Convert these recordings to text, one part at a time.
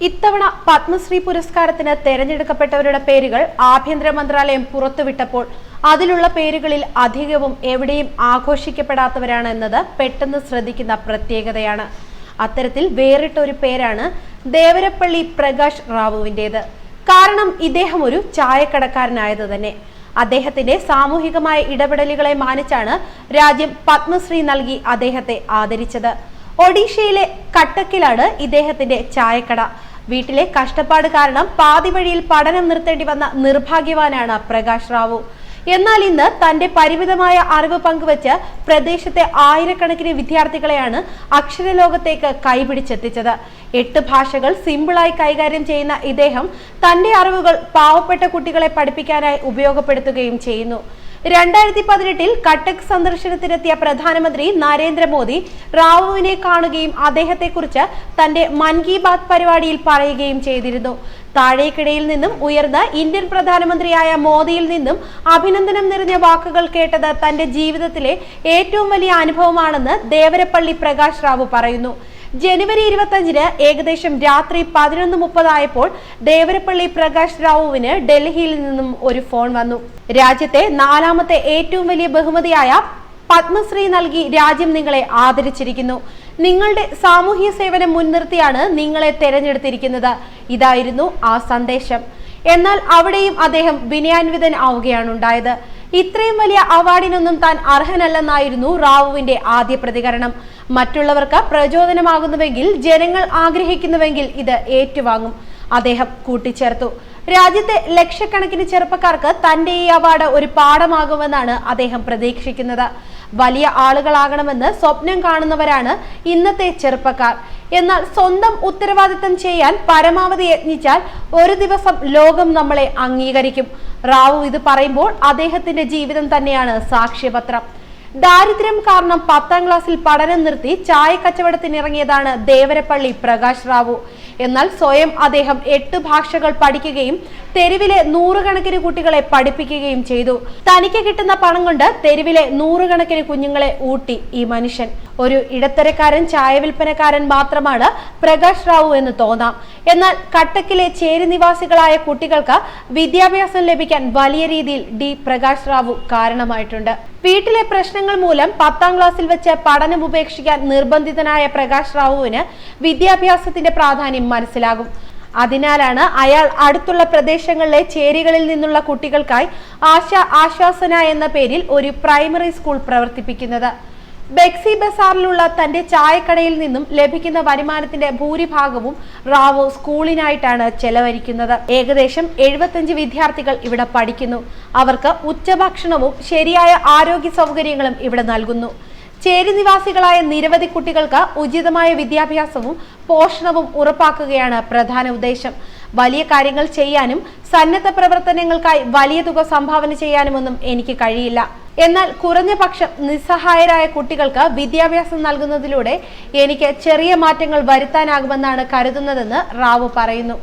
ഇത്തവണ പത്മശ്രീ പുരസ്കാരത്തിന് തെരഞ്ഞെടുക്കപ്പെട്ടവരുടെ പേരുകൾ ആഭ്യന്തര മന്ത്രാലയം പുറത്തുവിട്ടപ്പോൾ അതിലുള്ള പേരുകളിൽ അധികവും എവിടെയും ആഘോഷിക്കപ്പെടാത്തവരാണ് എന്നത് പെട്ടെന്ന് ശ്രദ്ധിക്കുന്ന പ്രത്യേകതയാണ്. അത്തരത്തിൽ വേറിട്ട ഒരു പേരാണ് ദേവരപ്പള്ളി പ്രകാശ് റാവുവിൻ്റേത്. കാരണം ഇദ്ദേഹം ഒരു ചായക്കടക്കാരനായത് തന്നെ. അദ്ദേഹത്തിന്റെ സാമൂഹികമായ ഇടപെടലുകളെ മാനിച്ചാണ് രാജ്യം പത്മശ്രീ നൽകി അദ്ദേഹത്തെ ആദരിച്ചത്. ഒഡീഷയിലെ കട്ടക്കിലാണ് ഇദ്ദേഹത്തിന്റെ ചായക്കട. വീട്ടിലെ കഷ്ടപ്പാട് കാരണം പാതി വഴിയിൽ പഠനം നിർത്തേണ്ടി വന്ന നിർഭാഗ്യവാനാണ് പ്രകാശ് റാവു. എന്നാൽ ഇന്ന് തന്റെ പരിമിതമായ അറിവ് പങ്കുവച്ച് പ്രദേശത്തെ ആയിരക്കണക്കിന് വിദ്യാർത്ഥികളെയാണ് അക്ഷരലോകത്തേക്ക് കൈപിടിച്ചെത്തിച്ചത്. 8 ഭാഷകൾ സിമ്പിളായി കൈകാര്യം ചെയ്യുന്ന ഇദ്ദേഹം തന്റെ അറിവുകൾ പാവപ്പെട്ട കുട്ടികളെ പഠിപ്പിക്കാനായി ഉപയോഗപ്പെടുത്തുകയും ചെയ്യുന്നു. 2018 കട്ടക് സന്ദർശനത്തിനെത്തിയ പ്രധാനമന്ത്രി നരേന്ദ്രമോദി റാവുവിനെ കാണുകയും അദ്ദേഹത്തെക്കുറിച്ച് തന്റെ മൻ കി ബാത് പരിപാടിയിൽ പറയുകയും ചെയ്തിരുന്നു. താഴേക്കിടയിൽ നിന്നും ഉയർന്ന ഇന്ത്യൻ പ്രധാനമന്ത്രിയായ മോദിയിൽ നിന്നും അഭിനന്ദനം നിറഞ്ഞ വാക്കുകൾ കേട്ടത് തന്റെ ജീവിതത്തിലെ ഏറ്റവും വലിയ അനുഭവമാണെന്ന് ദേവരപ്പള്ളി പ്രകാശ് റാവു പറയുന്നു. ജനുവരി 25-ന് ഏകദേശം രാത്രി 11:30 ആയപ്പോൾ ദേവരപ്പള്ളി പ്രകാശ് റാവുവിന് ഡൽഹിയിൽ നിന്നും ഒരു ഫോൺ വന്നു. രാജ്യത്തെ 4ാമത്തെ ഏറ്റവും വലിയ ബഹുമതിയായ പത്മശ്രീ നൽകി രാജ്യം നിങ്ങളെ ആദരിച്ചിരിക്കുന്നു. നിങ്ങളുടെ സാമൂഹ്യ സേവനം മുൻനിർത്തിയാണ് നിങ്ങളെ തെരഞ്ഞെടുത്തിരിക്കുന്നത്. ഇതായിരുന്നു ആ സന്ദേശം. എന്നാൽ അവിടെയും അദ്ദേഹം വിനയാന്വിതൻ ആവുകയാണ് ഉണ്ടായത്. ഇത്രയും വലിയ അവാർഡിനൊന്നും താൻ അർഹനല്ലെന്നായിരുന്നു റാവുവിന്റെ ആദ്യ പ്രതികരണം. മറ്റുള്ളവർക്ക് പ്രചോദനമാകുന്നുവെങ്കിൽ, ജനങ്ങൾ ആഗ്രഹിക്കുന്നുവെങ്കിൽ ഇത് ഏറ്റുവാങ്ങും, അദ്ദേഹം കൂട്ടിച്ചേർത്തു. രാജ്യത്തെ ലക്ഷക്കണക്കിന് ചെറുപ്പക്കാർക്ക് തന്റെ ഈ അവാർഡ് ഒരു പാഠമാകുമെന്നാണ് അദ്ദേഹം പ്രതീക്ഷിക്കുന്നത്. വലിയ ആളുകളാകണമെന്ന് സ്വപ്നം കാണുന്നവരാണ് ഇന്നത്തെ ചെറുപ്പക്കാർ. എന്നാൽ സ്വന്തം ഉത്തരവാദിത്തം ചെയ്യാൻ പരമാവധി യത്നിച്ചാൽ ഒരു ദിവസം ലോകം നമ്മളെ അംഗീകരിക്കും. റാവു ഇത് പറയുമ്പോൾ അദ്ദേഹത്തിന്റെ ജീവിതം തന്നെയാണ് സാക്ഷ്യപത്രം. ദാരിദ്ര്യം കാരണം 10ാം ക്ലാസ്സിൽ പഠനം നിർത്തി ചായ കച്ചവടത്തിനിറങ്ങിയതാണ് ദേവരപ്പള്ളി പ്രകാശ് റാവു. എന്നാൽ സ്വയം അദ്ദേഹം 8 ഭാഷകൾ പഠിക്കുകയും തെരുവിലെ 100 കണക്കിന് കുട്ടികളെ പഠിപ്പിക്കുകയും ചെയ്തു. തനിക്ക് കിട്ടുന്ന പണം കൊണ്ട് തെരുവിലെ 100 കണക്കിന് കുഞ്ഞുങ്ങളെ ഊട്ടി ഈ മനുഷ്യൻ. ഒരു ഇടത്തരക്കാരൻ ചായ വിൽപ്പനക്കാരൻ മാത്രമാണ് പ്രകാശ് റാവു എന്ന് തോന്നാം. എന്നാൽ കട്ടക്കിലെ ചേരി നിവാസികളായ കുട്ടികൾക്ക് വിദ്യാഭ്യാസം ലഭിക്കാൻ വലിയ രീതിയിൽ പ്രകാശ് റാവു കാരണമായിട്ടുണ്ട്. വീട്ടിലെ പ്രശ്നങ്ങൾ മൂലം 10ാം ക്ലാസ്സിൽ വെച്ച് പഠനം ഉപേക്ഷിക്കാൻ നിർബന്ധിതനായ പ്രകാശ് റാവുവിന് വിദ്യാഭ്യാസത്തിന്റെ പ്രാധാന്യം മനസ്സിലാകും. അതിനാലാണ് അയാൾ അടുത്തുള്ള പ്രദേശങ്ങളിലെ ചേരികളിൽ നിന്നുള്ള കുട്ടികൾക്കായി ആശ്വാസന എന്ന പേരിൽ ഒരു പ്രൈമറി സ്കൂൾ പ്രവർത്തിപ്പിക്കുന്നത്. ബെക്സി ബസാറിലുള്ള തന്റെ ചായക്കടയിൽ നിന്നും ലഭിക്കുന്ന വരുമാനത്തിന്റെ ഭൂരിഭാഗവും റാവു സ്കൂളിനായിട്ടാണ് ചെലവഴിക്കുന്നത്. ഏകദേശം 75 വിദ്യാർത്ഥികൾ ഇവിടെ പഠിക്കുന്നു. അവർക്ക് ഉച്ചഭക്ഷണവും ശരിയായ ആരോഗ്യ സൗകര്യങ്ങളും ഇവിടെ നൽകുന്നു. ചേരി നിവാസികളായ നിരവധി കുട്ടികൾക്ക് ഉചിതമായ വിദ്യാഭ്യാസവും പോഷണവും ഉറപ്പാക്കുകയാണ് പ്രധാന ഉദ്ദേശം. വലിയ കാര്യങ്ങൾ ചെയ്യാനും സന്നദ്ധ പ്രവർത്തനങ്ങൾക്കായി വലിയ തുക സംഭാവന ചെയ്യാനുമൊന്നും എനിക്ക് കഴിയില്ല. എന്നാൽ കുറഞ്ഞ പക്ഷം നിസ്സഹായരായ കുട്ടികൾക്ക് വിദ്യാഭ്യാസം നൽകുന്നതിലൂടെ എനിക്ക് ചെറിയ മാറ്റങ്ങൾ വരുത്താനാകുമെന്നാണ് കരുതുന്നതെന്ന് റാവു പറയുന്നു.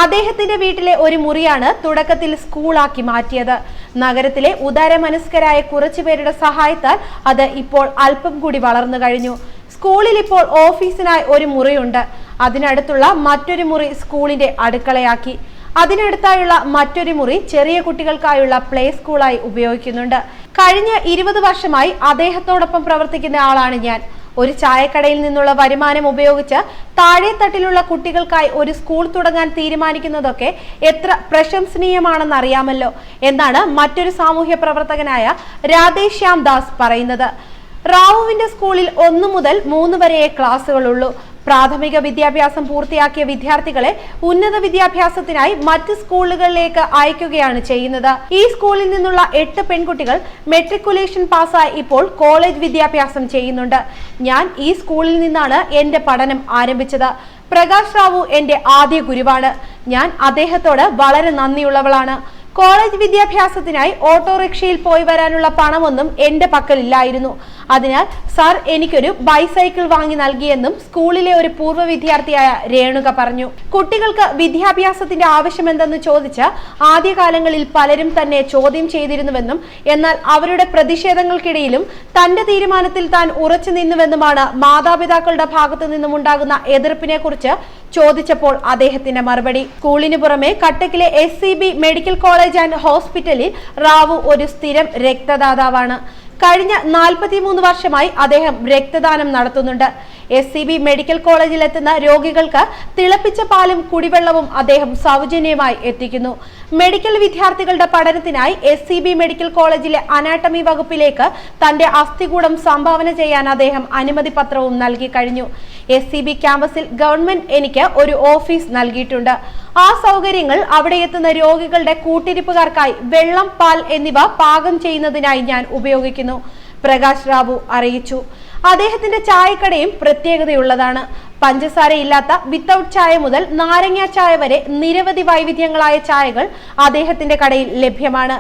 അദ്ദേഹത്തിന്റെ വീട്ടിലെ ഒരു മുറിയാണ് തുടക്കത്തിൽ സ്കൂളാക്കി മാറ്റിയത്. നഗരത്തിലെ ഉദാരമനസ്കരായ കുറച്ചുപേരുടെ സഹായത്താൽ അത് ഇപ്പോൾ അല്പം കൂടി വളർന്നു കഴിഞ്ഞു. സ്കൂളിൽ ഇപ്പോൾ ഓഫീസിനായി ഒരു മുറിയുണ്ട്. അതിനടുത്തുള്ള മറ്റൊരു മുറി സ്കൂളിന്റെ അടുക്കളയാക്കി. അതിനടുത്തായുള്ള മറ്റൊരു മുറി ചെറിയ കുട്ടികൾക്കായുള്ള പ്ലേ സ്കൂളായി ഉപയോഗിക്കുന്നുണ്ട്. കഴിഞ്ഞ 20 വർഷമായി അദ്ദേഹത്തോടൊപ്പം പ്രവർത്തിക്കുന്ന ആളാണ് ഞാൻ. ഒരു ചായക്കടയിൽ നിന്നുള്ള വരുമാനം ഉപയോഗിച്ച് താഴെത്തട്ടിലുള്ള കുട്ടികൾക്കായി ഒരു സ്കൂൾ തുടങ്ങാൻ തീരുമാനിക്കുന്നതൊക്കെ എത്ര പ്രശംസനീയമാണെന്ന് അറിയാമല്ലോ എന്നാണ് മറ്റൊരു സാമൂഹ്യ പ്രവർത്തകനായ രാധേഷ് ശ്യാം ദാസ് പറയുന്നത്. റാവുവിന്റെ സ്കൂളിൽ 1 മുതൽ 3 വരെ ക്ലാസുകളുള്ളൂ. പ്രാഥമിക വിദ്യാഭ്യാസം പൂർത്തിയാക്കിയ വിദ്യാർത്ഥികളെ ഉന്നത വിദ്യാഭ്യാസത്തിനായി മറ്റ് സ്കൂളുകളിലേക്ക് അയക്കുകയാണ് ചെയ്യുന്നത്. ഈ സ്കൂളിൽ നിന്നുള്ള 8 പെൺകുട്ടികൾ മെട്രിക്കുലേഷൻ പാസ്സായി ഇപ്പോൾ കോളേജ് വിദ്യാഭ്യാസം ചെയ്യുന്നുണ്ട്. ഞാൻ ഈ സ്കൂളിൽ നിന്നാണ് എന്റെ പഠനം ആരംഭിച്ചത്. പ്രകാശ് റാവു എന്റെ ആദ്യ ഗുരുവാണ്. ഞാൻ അദ്ദേഹത്തോട് വളരെ നന്ദിയുള്ളവളാണ്. കോളേജ് വിദ്യാഭ്യാസത്തിനായി ഓട്ടോറിക്ഷയിൽ പോയി വരാനുള്ള പണമൊന്നും എന്റെ പക്കലില്ലായിരുന്നു. അതിനാൽ സാർ എനിക്കൊരു ബൈസൈക്കിൾ വാങ്ങി നൽകിയെന്നും സ്കൂളിലെ ഒരു പൂർവ്വ വിദ്യാർത്ഥിയായ രേണുക പറഞ്ഞു. കുട്ടികൾക്ക് വിദ്യാഭ്യാസത്തിന്റെ ആവശ്യമെന്തെന്ന് ചോദിച്ച് ആദ്യകാലങ്ങളിൽ പലരും തന്നെ ചോദ്യം ചെയ്തിരുന്നുവെന്നും എന്നാൽ അവരുടെ പ്രതിഷേധങ്ങൾക്കിടയിലും തന്റെ തീരുമാനത്തിൽ താൻ ഉറച്ചു നിന്നുവെന്നുമാണ് മാതാപിതാക്കളുടെ ഭാഗത്തു നിന്നും ഉണ്ടാകുന്ന എതിർപ്പിനെ കുറിച്ച് ചോദിച്ചപ്പോൾ അദ്ദേഹത്തിന്റെ മറുപടി. സ്കൂളിന് പുറമെ കട്ടക്കിലെ SCB മെഡിക്കൽ കോളേജ് ആൻഡ് ഹോസ്പിറ്റലിൽ റാവു ഒരു സ്ഥിരം രക്തദാതാവാണ്. കഴിഞ്ഞ 43 വർഷമായി അദ്ദേഹം രക്തദാനം നടത്തുന്നുണ്ട്. SCB മെഡിക്കൽ കോളേജിൽ എത്തുന്ന രോഗികൾക്ക് തിളപ്പിച്ച പാലും കുടിവെള്ളവും അദ്ദേഹം സൗജന്യമായി എത്തിക്കുന്നു. മെഡിക്കൽ വിദ്യാർത്ഥികളുടെ പഠനത്തിനായി SCB മെഡിക്കൽ കോളേജിലെ അനാട്ടമി വകുപ്പിലേക്ക് തന്റെ അസ്ഥികൂടം സംഭാവന ചെയ്യാൻ അദ്ദേഹം അനുമതി പത്രവും നൽകി കഴിഞ്ഞു. SCB ക്യാമ്പസിൽ ഗവൺമെന്റ് എനിക്ക് ഒരു ഓഫീസ് നൽകിയിട്ടുണ്ട്. ആ സൗകര്യങ്ങൾ അവിടെ എത്തുന്ന രോഗികളുടെ കൂട്ടിരിപ്പുകാർക്കായി വെള്ളം, പാൽ എന്നിവ പാകം ചെയ്യുന്നതിനായി ഞാൻ ഉപയോഗിക്കുന്നു, പ്രകാശ് റാവു അറിയിച്ചു. അദ്ദേഹത്തിന്റെ ചായക്കടയും പ്രത്യേകതയുള്ളതാണ്. പഞ്ചസാരയില്ലാത്ത വിത്തൌട്ട് ചായ മുതൽ നാരങ്ങ ചായ വരെ നിരവധി വൈവിധ്യങ്ങളായ ചായകൾ അദ്ദേഹത്തിന്റെ കടയിൽ ലഭ്യമാണ്.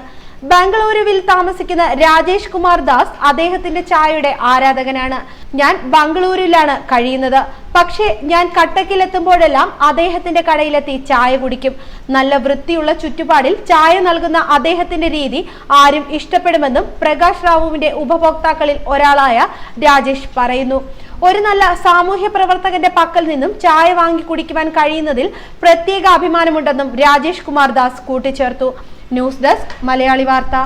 ബംഗളൂരുവിൽ താമസിക്കുന്ന രാജേഷ് കുമാർ ദാസ് അദ്ദേഹത്തിന്റെ ചായയുടെ ആരാധകനാണ്. ഞാൻ ബംഗളൂരുവിലാണ് കഴിയുന്നത്, പക്ഷേ ഞാൻ കട്ടക്കിലെത്തുമ്പോഴെല്ലാം അദ്ദേഹത്തിന്റെ കടയിലെത്തി ചായ കുടിക്കും. നല്ല വൃത്തിയുള്ള ചുറ്റുപാടിൽ ചായ നൽകുന്ന അദ്ദേഹത്തിന്റെ രീതി ആരും ഇഷ്ടപ്പെടുമെന്നും പ്രകാശ് റാവുവിന്റെ ഉപഭോക്താക്കളിൽ ഒരാളായ രാജേഷ് പറയുന്നു. ഒരു നല്ല സാമൂഹ്യ പ്രവർത്തകന്റെ പക്കൽ നിന്നും ചായ വാങ്ങി കുടിക്കുവാൻ കഴിയുന്നതിൽ പ്രത്യേക അഭിമാനമുണ്ടെന്നും രാജേഷ് കുമാർ ദാസ് കൂട്ടിച്ചേർത്തു. ന്യൂസ് ഡെസ്ക് മലയാളി വാർത്ത.